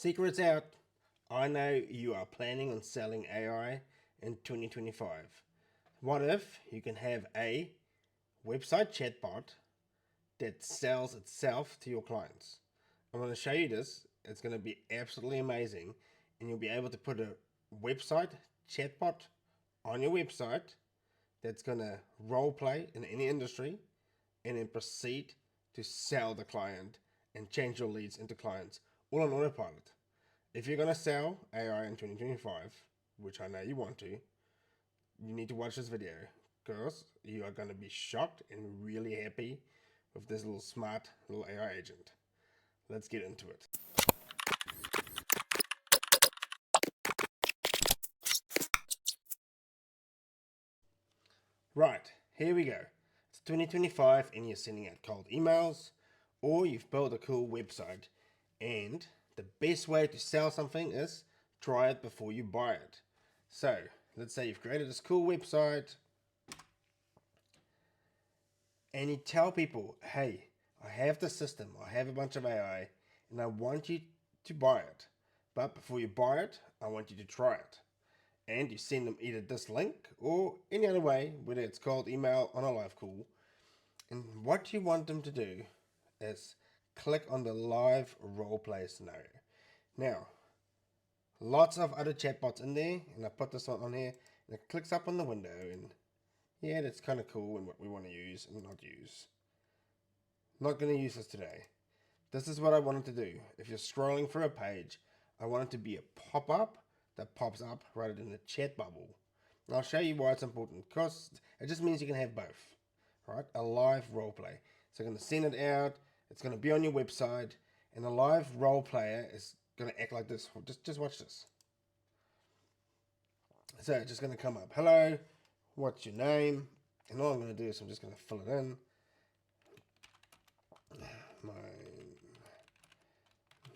Secrets out. I know you are planning on selling AI in 2025. What if you can have a website chatbot that sells itself to your clients? I'm going to show you this. It's going to be absolutely amazing, and you'll be able to put a website chatbot on your website that's going to role play in any industry and then proceed to sell the client and change your leads into clients all on autopilot. If you're going to sell AI in 2025, which I know you want to, you need to watch this video because you are going to be shocked and really happy with this little smart little AI agent. Let's get into it. Right, here we go. It's 2025 and you're sending out cold emails, or you've built a cool website, and the best way to sell something is try it before you buy it. So let's say you've created this cool website and you tell people, hey, I have the system, I have a bunch of AI, and I want you to buy it. But before you buy it, I want you to try it. And you send them either this link or any other way, whether it's cold email on a live call. And what you want them to do is click on the live roleplay scenario. Now, lots of other chatbots in there, and I put this one on here, and it clicks up on the window, and yeah, that's kind of cool and what we want to use and not use. Not going to use this today. This is what I wanted to do. If you're scrolling through a page, I want it to be a pop-up that pops up rather than a chat bubble. And I'll show you why it's important, because it just means you can have both, right? A live role play. So I'm going to send it out, it's going to be on your website, and a live role player is going to act like this. Just watch this. So it's just going to come up, hello, what's your name? And all I'm going to do is I'm just going to fill it in. My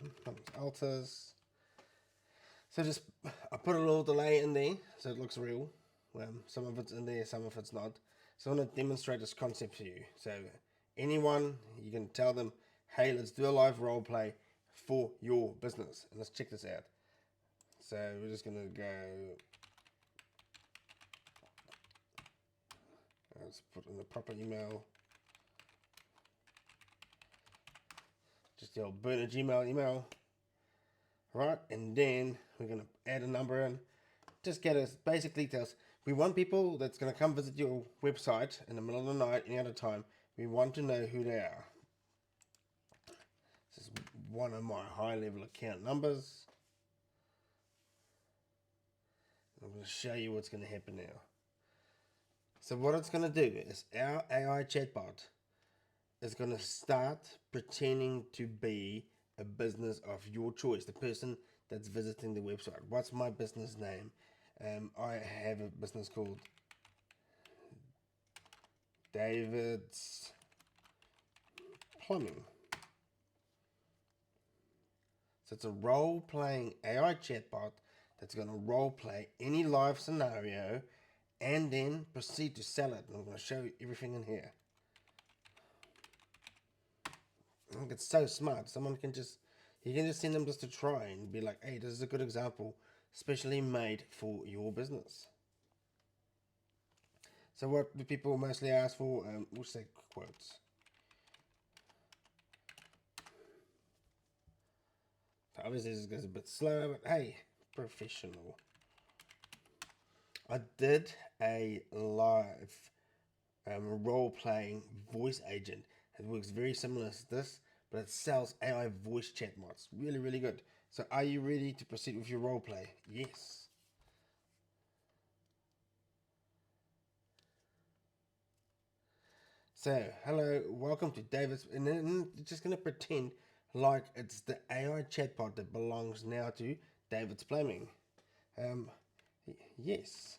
name's Altus. So just, I put a little delay in there so it looks real. Some of it's in there, some of it's not. So I want to demonstrate this concept to you. So anyone, you can tell them, hey, let's do a live role play for your business. And let's check this out. So we're just going to go, let's put in the proper email. Just the old burner Gmail email. Right, and then we're going to add a number in. Just get us basic details. We want people that's going to come visit your website in the middle of the night, any other time. We want to know who they are. This is one of my high-level account numbers. I'm going to show you what's going to happen now. So what it's going to do is our AI chatbot is going to start pretending to be a business of your choice, the person that's visiting the website. What's my business name? I have a business called David's Plumbing. So it's a role-playing AI chatbot that's going to role-play any live scenario and then proceed to sell it. And I'm going to show you everything in here. I think it's so smart. Someone can just, you can just send them just to try and be like, hey, this is a good example, specially made for your business. So what do people mostly ask for? We'll say quotes. Obviously this goes a bit slow, but hey, professional. I did a live role-playing voice agent. It works very similar to this, but it sells AI voice chatbots. Really, really good. So are you ready to proceed with your role play? Yes. So, hello, welcome to David's, and then it's just going to pretend like it's the AI chatbot that belongs now to David's Plumbing. Yes,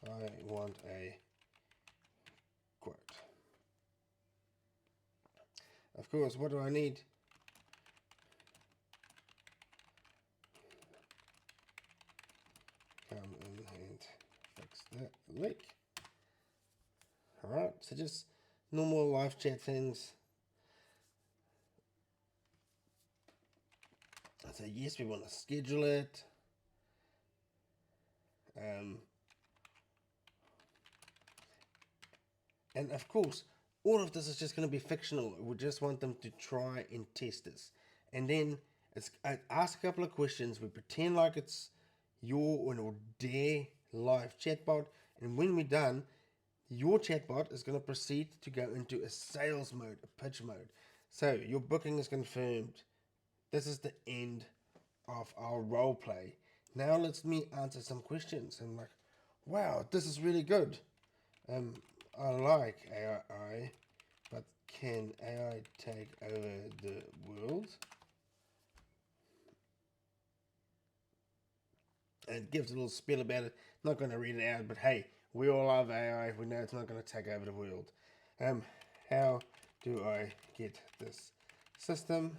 I want a quote. Of course, what do I need? Come in and fix that leak. Alright, so just normal live chat things. So yes, we want to schedule it. Um, and of course, all of this is just going to be fictional. We just want them to try and test this. And then I ask a couple of questions. We pretend like it's your or their live chatbot. And when we're done, your chatbot is going to proceed to go into a sales mode, a pitch mode. So your booking is confirmed. This is the end of our role play. Now let me answer some questions. I'm like, wow, this is really good. Um, I like AI, but can AI take over the world? And it gives a little spiel about it. Not going to read it out, but hey, we all love AI. We know it's not going to take over the world. Um, how do I get this system?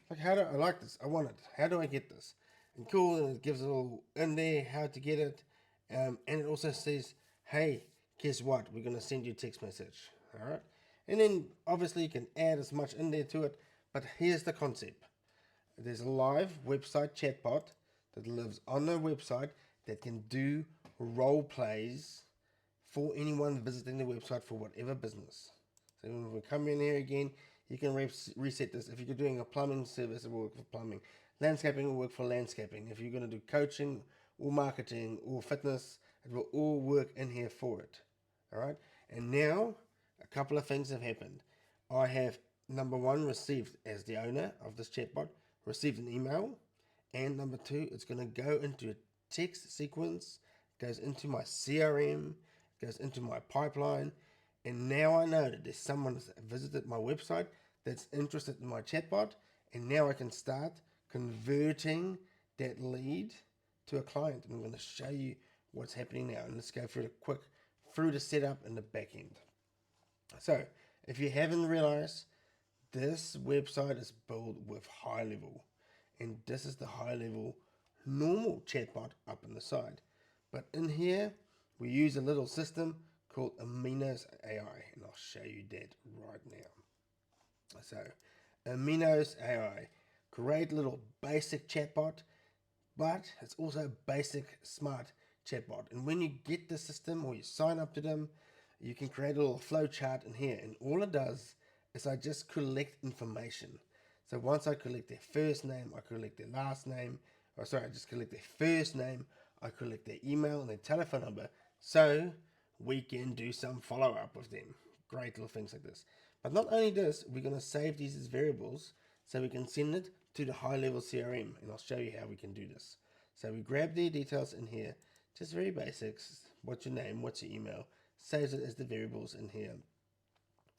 Like, how do I like this? I want it. How do I get this? And cool, and it gives a little in there how to get it. And it also says, hey, guess what? We're going to send you a text message. All right. And then obviously you can add as much in there to it. But here's the concept: there's a live website chatbot that lives on the website that can do role plays for anyone visiting the website for whatever business. So when we come in here again, you can reset this. If you're doing a plumbing service, it will work for plumbing. Landscaping will work for landscaping. If you're going to do coaching or marketing or fitness, it will all work in here for it. All right. And now a couple of things have happened. I have, number one, received, as the owner of this chatbot, received an email. And number two, it's going to go into a text sequence, goes into my CRM, goes into my pipeline. And now I know that there's someone that's visited my website that's interested in my chatbot. And now I can start converting that lead to a client. And I'm going to show you what's happening now. And let's go through the setup and the back end. So if you haven't realized, this website is built with Highlevel, and this is the Highlevel normal chatbot up on the side. But in here, we use a little system called Amino AI, and I'll show you that right now. So, Amino AI, great little basic chatbot, but it's also a basic smart chatbot. And when you get the system or you sign up to them, you can create a little flow chart in here. And all it does is I just collect information. So once I collect their first name, I collect their last name. Or sorry, I just collect their first name, I collect their email and their telephone number. So we can do some follow up with them. Great little things like this. But not only this, we're going to save these as variables so we can send it to the Highlevel CRM. And I'll show you how we can do this. So we grab the details in here, just very basics. What's your name? What's your email? Saves it as the variables in here.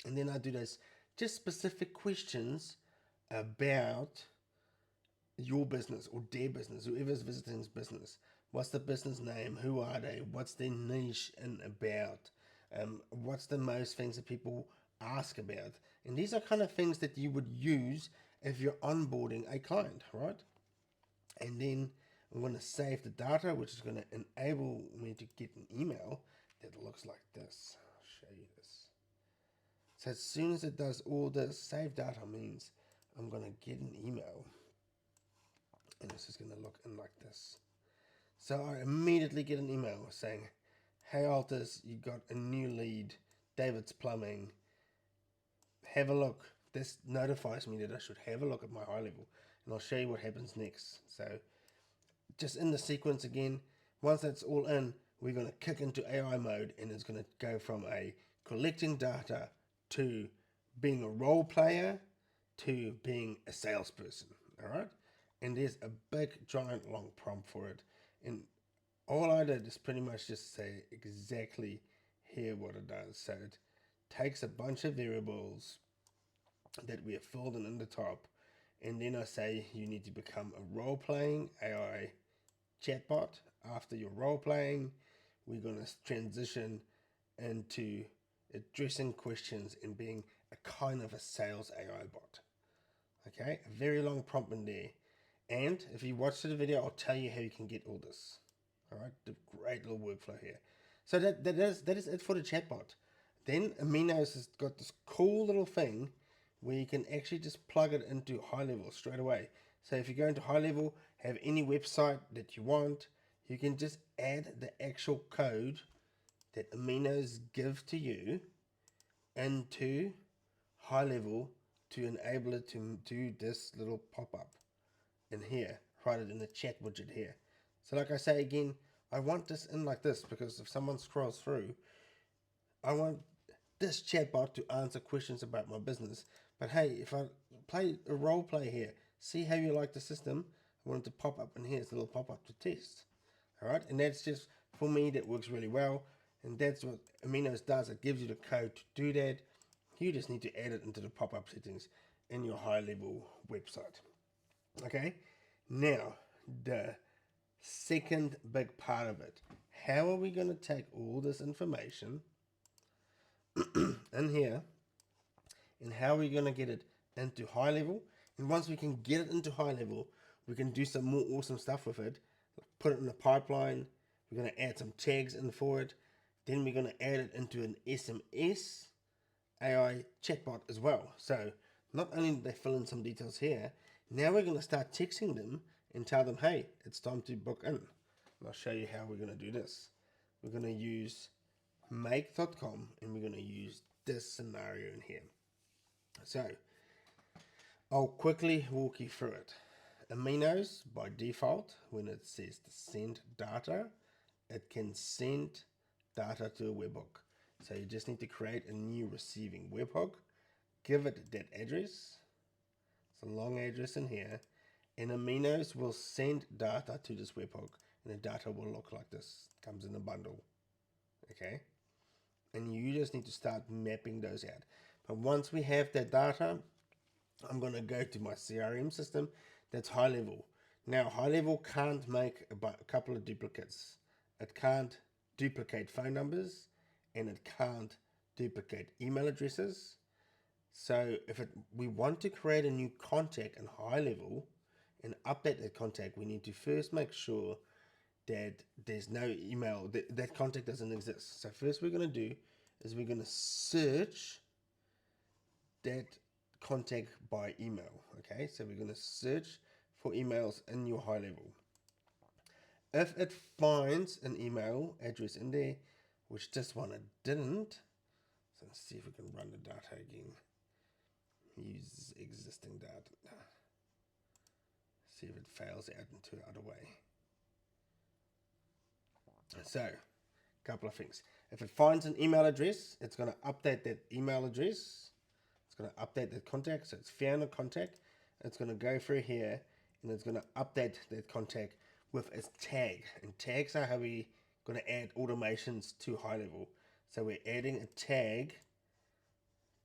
And then I do those just specific questions about your business or their business, whoever's visiting's business. What's the business name? Who are they? What's their niche and about? What's the most things that people ask about? And these are kind of things that you would use if you're onboarding a client, right? And then I'm going to save the data, which is going to enable me to get an email that looks like this. I'll show you this. So as soon as it does all this, save data means I'm going to get an email. And this is going to look in like this. So I immediately get an email saying, hey Altus, you got a new lead, David's Plumbing. Have a look. This notifies me that I should have a look at my Highlevel. And I'll show you what happens next. So just in the sequence again, once that's all in, we're going to kick into AI mode, and it's going to go from a collecting data to being a role player to being a salesperson. All right. And there's a big, giant, long prompt for it. And all I did is pretty much just say exactly here what it does. So it takes a bunch of variables that we have filled in the top, and then I say you need to become a role playing AI chatbot. After your role playing, we're going to transition into addressing questions and being a kind of a sales AI bot. Okay, a very long prompt in there. And if you watch the video, I'll tell you how you can get all this. All right, the great little workflow here. So that is it for the chatbot. Then Aminos has got this cool little thing where you can actually just plug it into Highlevel straight away. So if you go into Highlevel, have any website that you want, you can just add the actual code that Aminos give to you into Highlevel to enable it to do this little pop-up in here. Write it in the chat widget here. So like I say again, I want this in like this because if someone scrolls through, I want this chatbot to answer questions about my business. But hey, if I play a role play here, see how you like the system, I want it to pop up in here. It's a little pop-up to test. All right, and that's just, for me, that works really well. And that's what Aminos does. It gives you the code to do that. You just need to add it into the pop-up settings in your Highlevel website. Okay, now the second big part of it. How are we going to take all this information in here and how are we going to get it into Highlevel? And once we can get it into Highlevel, we can do some more awesome stuff with it. Put it in a pipeline. We're going to add some tags in for it. Then we're going to add it into an SMS AI chatbot as well. So not only did they fill in some details here, now we're going to start texting them and tell them, hey, it's time to book in. And I'll show you how we're going to do this. We're going to use make.com and we're going to use this scenario in here. So I'll quickly walk you through it. Aminos, by default, when it says to send data, it can send data to a webhook. So you just need to create a new receiving webhook, give it that address. It's a long address in here, and Aminos will send data to this webhook, and the data will look like this. Comes in a bundle, okay? And you just need to start mapping those out. But once we have that data, I'm going to go to my CRM system that's Highlevel. Now, Highlevel can't make a couple of duplicates. It can't duplicate phone numbers and it can't duplicate email addresses. So if we want to create a new contact in Highlevel and update that contact, we need to first make sure that there's no email, that contact doesn't exist. So first we're going to do is we're going to search that contact by email. Okay, so we're going to search for emails in your Highlevel. If it finds an email address in there, which this one it didn't, so let's see if we can run the data again. Use existing data. See if it fails out into the other way. So, a couple of things. If it finds an email address, it's going to update that email address. It's going to update that contact. So it's found a contact. It's going to go through here and it's going to update that contact with its tag. And tags are how we're going to add automations to Highlevel. So we're adding a tag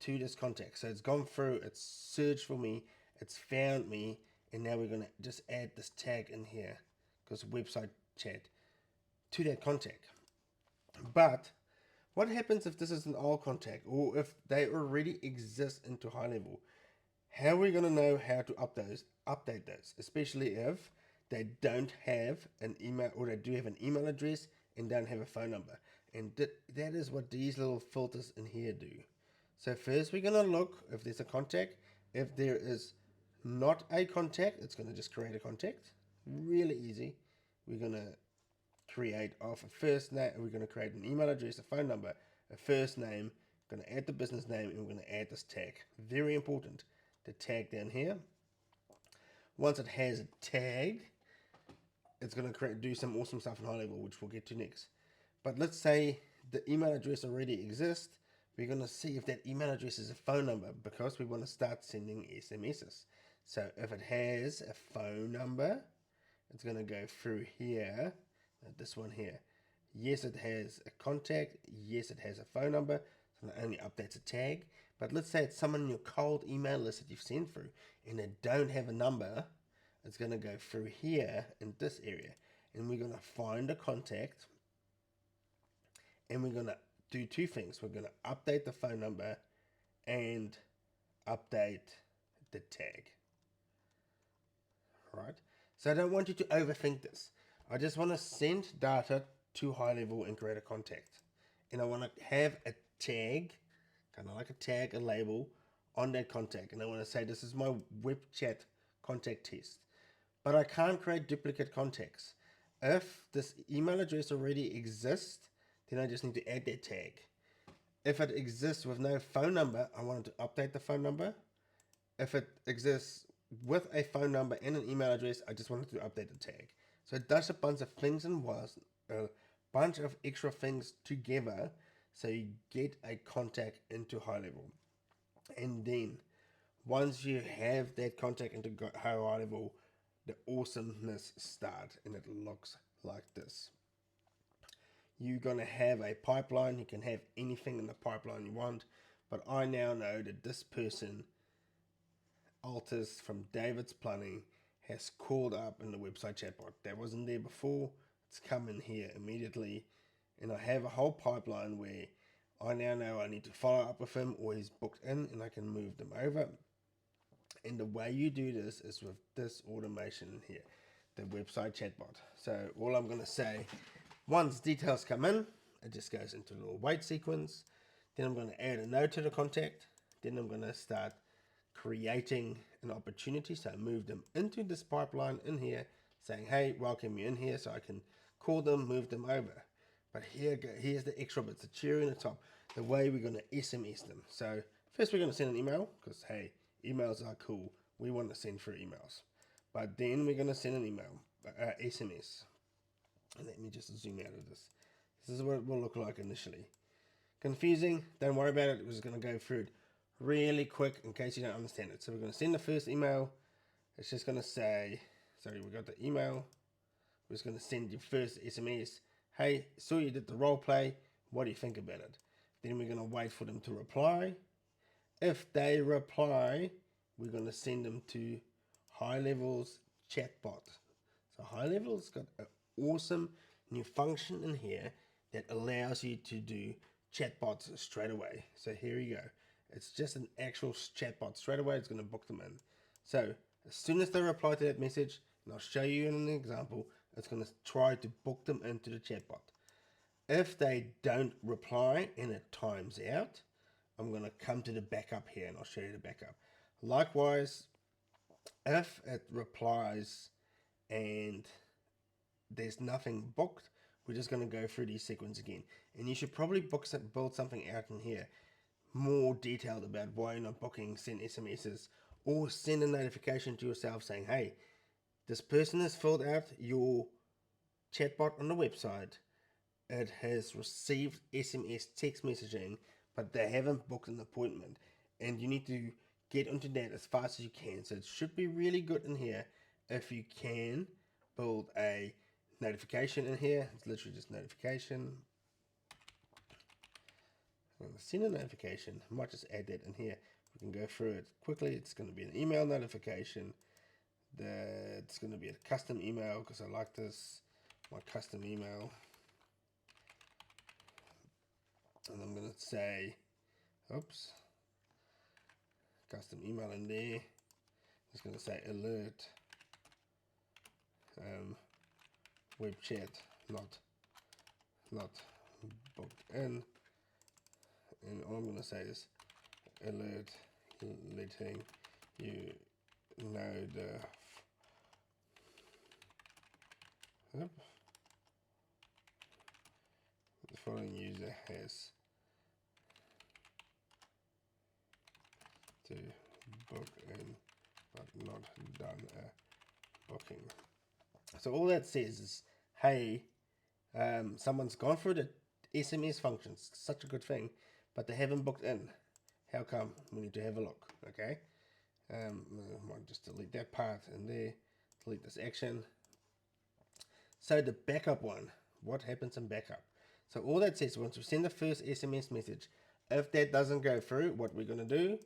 to this contact. So it's gone through, it's searched for me, it's found me, and now we're going to just add this tag in here because website chat to that contact. But what happens if this is an old contact or if they already exist into Highlevel? How are we going to know how to update those, especially if they don't have an email or they do have an email address and don't have a phone number? And that is what these little filters in here do. So first we're going to look if there's a contact. If there is not a contact, it's going to just create a contact. Really easy. We're going to create off a first name. We're going to create an email address, a phone number, a first name. We're going to add the business name and we're going to add this tag. Very important. The tag down here. Once it has a tag, it's going to do some awesome stuff in Highlevel, which we'll get to next. But let's say the email address already exists. We're going to see if that email address is a phone number because we want to start sending SMSs. So if it has a phone number, it's going to go through here, this one here. Yes, it has a contact. Yes, it has a phone number. So it only updates a tag. But let's say it's someone in your cold email list that you've sent through and they don't have a number. It's going to go through here in this area. And we're going to find a contact. And we're going to do two things. We're going to update the phone number and update the tag. Right? So I don't want you to overthink this. I just want to send data to Highlevel and create a contact. And I want to have a tag, kind of like a tag, a label on that contact. And I want to say this is my web chat contact test. But I can't create duplicate contacts. If this email address already exists, then I just need to add that tag. If it exists with no phone number, I want to update the phone number. If it exists with a phone number and an email address, I just wanted to update the tag. So it does a bunch of things and was a bunch of extra things together, so you get a contact into Highlevel. And then once you have that contact into Highlevel, the awesomeness starts, and it looks like this. You're going to have a pipeline. You can have anything in the pipeline you want, but I now know that this person, Altus from David's Planning, has called up in the website chatbot. That wasn't there before. It's come in here immediately, and I have a whole pipeline where I now know I need to follow up with him, or he's booked in, and I can move them over. And the way you do this is with this automation in here, the website chatbot. So all I'm going to say, once details come in, it just goes into a little wait sequence. Then I'm going to add a note to the contact. Then I'm going to start creating an opportunity. So I move them into this pipeline in here, saying, hey, welcome you in here, so I can call them, move them over. But here's the extra bits, the cherry on the top, the way we're going to SMS them. So first we're going to send an email, because hey, emails are cool. We want to send through emails. But then we're going to send an email, SMS. And let me just zoom out of this. This is what it will look like initially. Confusing, don't worry about it. We're just going to go through it really quick in case you don't understand it. So we're going to send the first email. It's just going to say, sorry, we got the email. We're just going to send your first SMS. Hey, saw you did the role play. What do you think about it? Then we're going to wait for them to reply. If they reply, we're going to send them to Highlevel's chatbot. So Highlevel's got an awesome new function in here that allows you to do chatbots straight away. So here you go. It's just an actual chatbot straight away. It's going to book them in. So as soon as they reply to that message, and I'll show you in an example, it's going to try to book them into the chatbot. If they don't reply and it times out, I'm going to come to the backup here and I'll show you the backup. Likewise, if it replies and there's nothing booked, we're just going to go through these sequence again. And you should probably build something out in here more detailed about why you're not booking, send SMSs, or send a notification to yourself saying, hey, this person has filled out your chatbot on the website. It has received SMS text messaging, but they haven't booked an appointment. And you need to get into that as fast as you can. So it should be really good in here if you can build a notification in here. It's literally just notification. I'm going to send a notification. I might just add that in here. We can go through it quickly. It's going to be an email notification. It's going to be a custom email because I like this. My custom email. And I'm going to say, oops, custom email in there. It's going to say alert, web chat, not booked in. And all I'm going to say is alert, letting you know the following user has to book in but not done a booking. So all that says is, hey, someone's gone through the SMS functions, such a good thing, but they haven't booked in. How come? We need to have a look, okay? I might just delete that part in there, delete this action. So the backup one, what happens in backup? So all that says, once we send the first SMS message, if that doesn't go through, what we're going to do,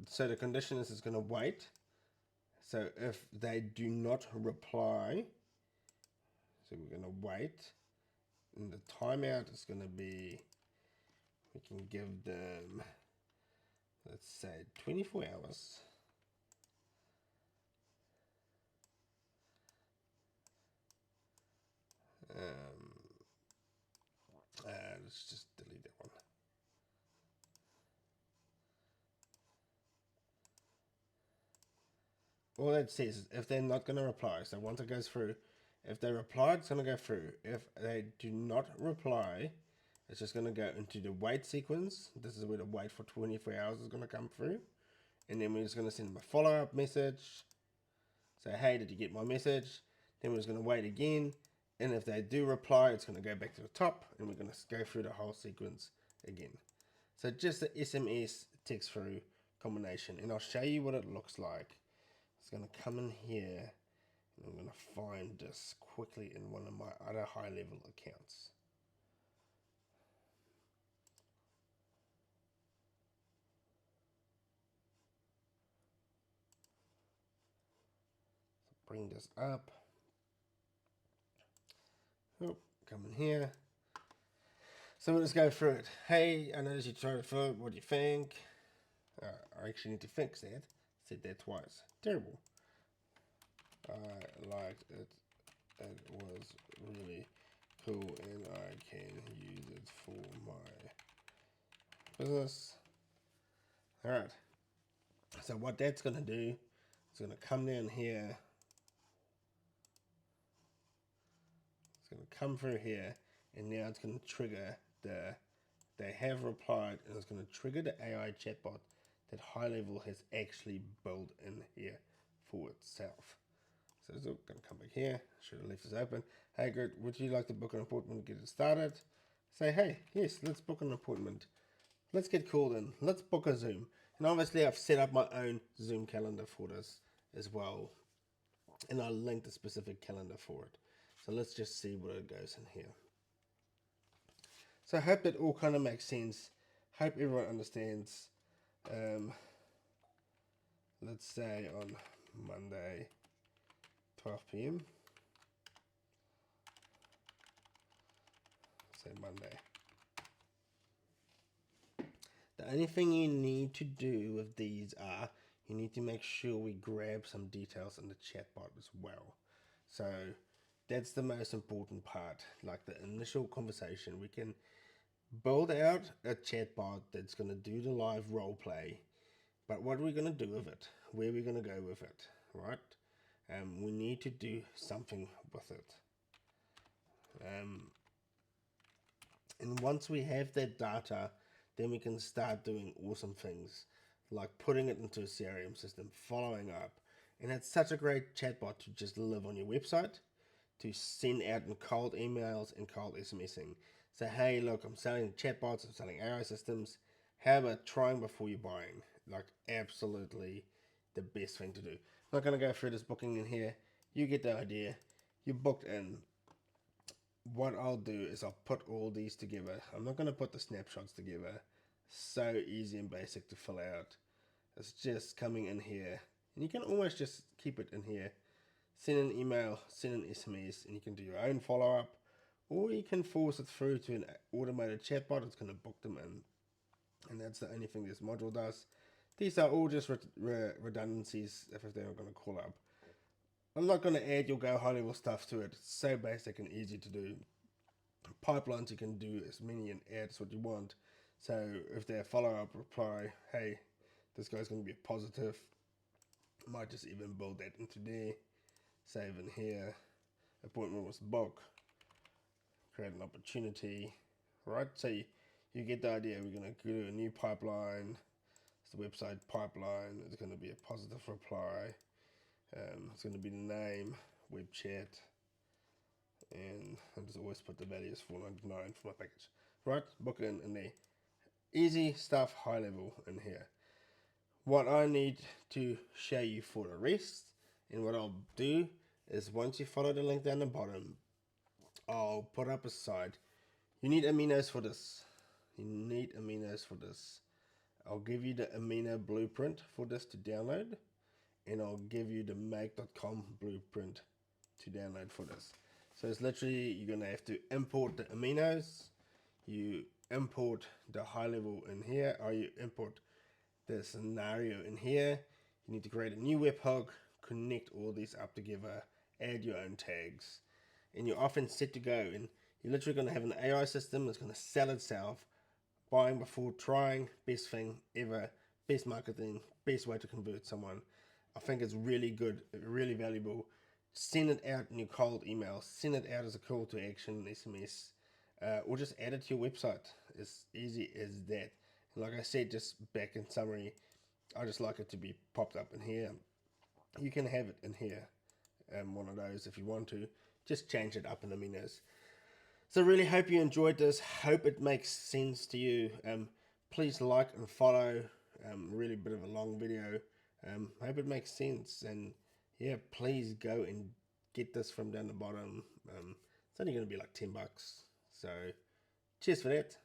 so the condition is it's going to wait. So if they do not reply, so we're going to wait, and the timeout is going to be, we can give them, let's say 24 hours. Let's just delete that one. all that says is if they're not going to reply, so once it goes through, if they reply, it's going to go through. If they do not reply, it's just going to go into the wait sequence. This is where the wait for 24 hours is going to come through. And then we're just going to send them a follow-up message. Say, hey, did you get my message? Then we're just going to wait again. And if they do reply, it's going to go back to the top. And we're going to go through the whole sequence again. So just the SMS text through combination. And I'll show you what it looks like. It's going to come in here. And I'm going to find this quickly in one of my other Highlevel accounts. Bring this up. Oh, come in here. So we'll just go through it. Hey, I noticed you tried it for. What do you think? I actually need to fix that. Said that twice. Terrible. I liked it. It was really cool, and I can use it for my business. All right. So what that's gonna do, it's gonna come down here. It's gonna come through here, and now it's gonna trigger the. They have replied, and it's gonna trigger the AI chatbot that Highlevel has actually built in here for itself. So it's going to come back here. Should have left this open. Hey, good. Would you like to book an appointment to get it started? Say, hey, yes, let's book an appointment. Let's get called in. Let's book a Zoom. And obviously, I've set up my own Zoom calendar for this as well. And I linked a specific calendar for it. So let's just see what it goes in here. So I hope that all kind of makes sense. Hope everyone understands. Let's say on Monday, 12 p.m. Say Monday. The only thing you need to do with these are you need to make sure we grab some details in the chatbot as well. So that's the most important part, like the initial conversation. We can build out a chatbot that's going to do the live role play, but what are we going to do with it? Where are we going to go with it, right? We need to do something with it. And once we have that data, then we can start doing awesome things like putting it into a CRM system, following up. And it's such a great chatbot to just live on your website, to send out in cold emails and cold SMSing. Say, hey, look, I'm selling chatbots, I'm selling AI systems. How about trying before you're buying? Like, absolutely the best thing to do. I'm not going to go through this booking in here. You get the idea. You booked in. What I'll do is I'll put all these together. I'm not going to put the snapshots together. So easy and basic to fill out. It's just coming in here. And you can almost just keep it in here. Send an email, send an SMS, and you can do your own follow-up. Or you can force it through to an automated chatbot. It's going to book them in. And that's the only thing this module does. These are all just redundancies if they're not going to call up. I'm not going to add your Go Highlevel stuff to it. It's so basic and easy to do. Pipelines, you can do as many and add as what you want. So if they follow up reply, hey, this guy's going to be a positive, I might just even build that into there. Save in here. Appointment was booked. Create an opportunity. Right? So you get the idea. We're going to do a new pipeline. It's the website pipeline. It's going to be a positive reply. It's going to be the name, web chat, and I just always put the value as $4.99 for my package. Right, book in there. Easy stuff, Highlevel in here. What I need to show you for the rest, and what I'll do is once you follow the link down the bottom, I'll put up a side. You need aminos for this. You need aminos for this. I'll give you the amino blueprint for this to download, and I'll give you the make.com blueprint to download for this. So it's literally, you're going to have to import the aminos, you import the Highlevel in here, or you import the scenario in here. You need to create a new webhook, connect all these up together, add your own tags, and you're often set to go. And you're literally going to have an AI system that's going to sell itself, buying before trying, best thing ever, best marketing, best way to convert someone. I think it's really good, really valuable. Send it out in your cold email. Send it out as a call to action SMS, or just add it to your website. As easy as that. And like I said, just back in summary, I just like it to be popped up in here. You can have it in here, one of those if you want to. Just change it up in the menus. So really hope you enjoyed this. Hope it makes sense to you. Please like and follow. Really a bit of a long video. Hope it makes sense. And yeah, please go and get this from down the bottom. It's only going to be like $10. So cheers for that.